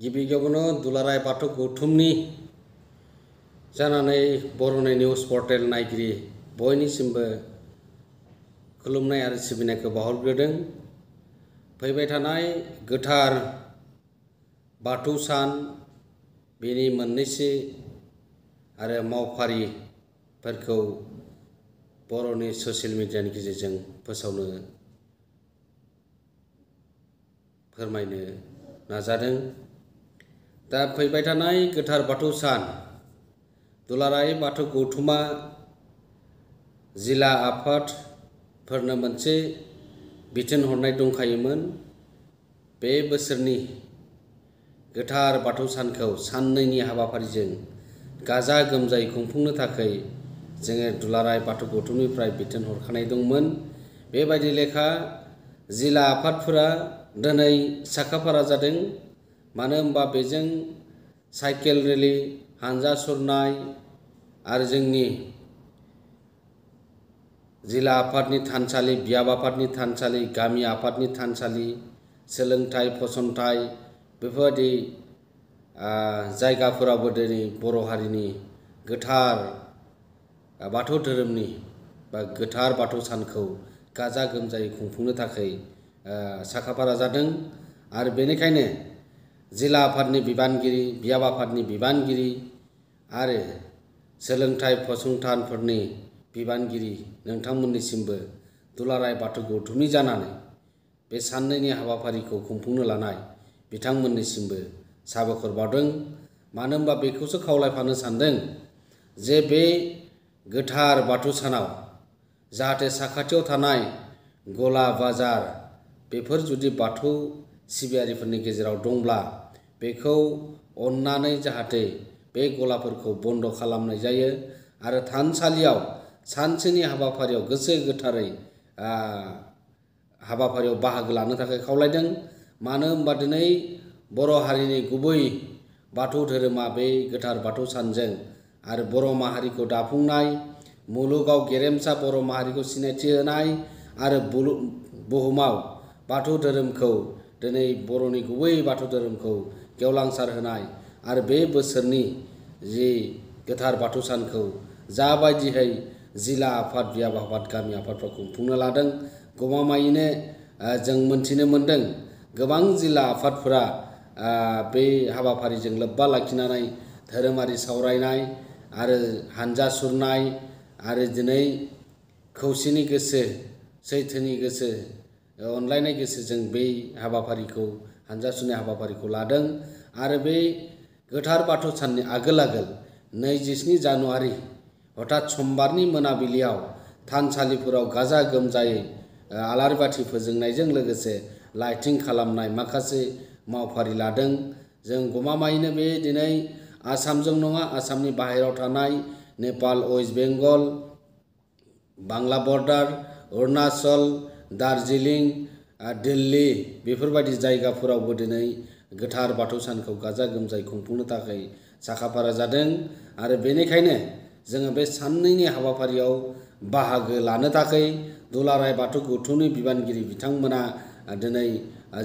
गिबियावनो दुलाराय बाथौ गौथुमनि जानानै बर'नि निउज पर्टेल नायगिरि बयनिसिमबो खुलुमनाय आरो सिबिनायखौ बावहरग्रोदों। फैबाय थानाय गोथार बाथौ सान बेनि मोननैसो आरो मावफारिफोरखौ बर'नि ससियेल मिडियानि गेजेरजों फोरमायनो नाजादों। दा फैबाय थानाय गोथार बाथौ सान दुलाराय बाथौ गौथुमा जिल्ला आफादफोरनो मोनसे बिथोन हरनाय दंखायोमोन। बे बोसोरनि गोथार बाथौ सानखौ साननैनि हाबाफारिजों गाजा गोमजायै खुंफुंनो थाखाय जोङो दुलाराय बाथौ गौथुमनिफ्राय बिथोन हरखानाय दंमोन। बेबायदि लेखा जिल्ला आफादफोरा दिनै साखाफारा जादों। मानो होनबा बेजों साइकेल रेलि, हानजा सुरनाय आरो जोंनि जिल्ला आफादनि थानसालि, बियाब आफादनि थानसालि, गामि आफादनि थानसालि, सोलोंथाइ फसंथान बेफोरबायदि जायगाफोरावबो दिनै बर' हारिनि गोथार बाथौ धोरोमनि बा गोथार बाथौ सानखौ गाजा गोमजायै खुंफुंनो थाखाय साखाफारा जादों। आरो बेनिखायनो जिल्ला आफादनि बिबानगिरि, बियाब आफादनि बिबानगिरि आरो सोलोंथाइ फसंथानफोरनि बिबानगिरि नोंथांमोननिसिमबो दुलाराय बाथौ गौथुमनि जानानै बे साननैनि हाबाफारिखौ खुंफुंनो लानाय बिथांमोननिसिमबो साबायखर बावदों। मानो होनबा बेखौसो खावलायफानो सानदों जे बे गोथार बाथौ सानाव जाहाथे साखाथियाव थानाय गला बाजार बेफोर जुदि बाथौ सिबियारिफोरनि गेजेराव दंब्ला बेखौ अननानै जाहाथे बे गलाफोरखौ बन्द' खालामनाय जायो आरो थानसालियाव सानसेनि हाबाफारियाव गोसो गोथारै हाबाफारियाव बाहागो लानो थाखाय खावलायदों। मानो होनबा दिनै बर' हारिनि गुबै बाथौ धोरोमा बे गोथार बाथौ सानजों आरो बर' माहारिखौ दाफुंनाय, मुलुगाव गेरेमसा बर' माहारिखौ सिनायथि होनाय आरो बुहुमाव बाथौ धोरोमखौ दिनै बर'नि गुबै बाथौ धोरोमखौ गेवलांसार होनाय आरो बे बोसोरनि जि गोथार बाथौ सानखौ जाबायदिहै जिल्ला आफाद, बियाब आफाद, गामि आफादफ्रा खुंफुंनो लादों गमामायैनो जों मोनथिनो मोन्दों गोबां जिल्ला आफादफोरा बे हाबाफारिजों लोब्बा लाखिनानै धोरोमारि सावरायनाय आरो हानजा सुरनाय आरो दिनै खौसेनि गोसो, सैथोनि गोसो, अनलायनाय गोसोजों बे हाबाफारिखौ हानजा सुरनाय हाबाफारिखौ लादों। आरो बे गोथार बाथौ साननि आगोल 27 जानुवारि हठात समबारनि मोनाबिलियाव थानसालिफोराव गाजा गोमजायै आलारि बाथि फोजोंनायजों लोगोसे लाइटिं खालामनाय माखासे मावफारि लादों। जों गमामायैनो बे दिनै आसामजों नङा, आसामनि बाहेरायाव थानाय नेपाल, वेस्ट बेंगल, बांला बर्डार, अरुणाचल, दार्जिलिं, दिल्ली बेफोरबायदि जायगाफोरावबो दिनै गोथार बाथौ सानखौ गाजा गोमजायै खुंफुंनो थाखाय साखाफारा जादों। आरो बेनिखायनो जोङो बे साननैनि हाबाफारियाव बाहागो लानो थाखाय दुलाराय बाथौ गौथुमनि बिबानगिरि बिथांमोना दिनै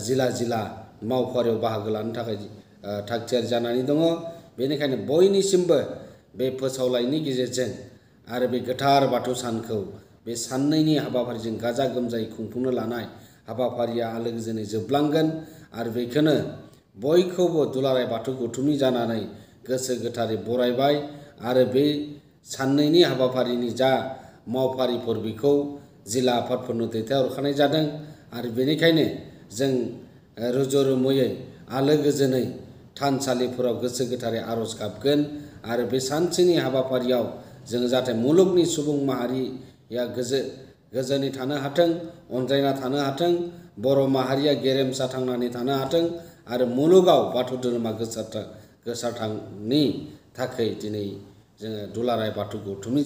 जिल्ला मावफारियाव बाहागो लानो थाखाय थागथियारि जानानै दङ। बेनिखायनो बयनिसिमबो बे फोसावलायनि गेजेरजों आरो बे गोथार बाथौ सानखौ बे साननैनि हाबाफारिजों गाजा गोमजायै खुंफुंनो लानाय हाबाफारिया आलो गोजोनै जोबलांगोन। आरो बेखौनो बयखौबो दुलाराय बाथौ गौथुमनि जानानै गोसो गोथारै बरायबाय। आरो बे साननैनि हाबाफारिनि जा मावफारिफोर बेखौ जिल्ला आफादफोरनो दैथायहरखानाय जादों। आरो बेनिखायनो जों रुजु रुमुयै आलो गोजोनै थानसालिफोराव गोसो गोथारै आर'ज गाबगोन। आरो बे सानसेनि हाबाफारियाव जों जाहाथे मुलुगनि सुबुं माहारिया गोजोनै थानो हाथों, अनज्लायना थानो हाथों, बर' माहारिया गेरेमसा थांनानै थानो हाथों आरो मुलुगाव बाथौ धोरोमा गोसारथांनि थाखाय दिनै जोङो दुलाराय बाथौ गौथुमनि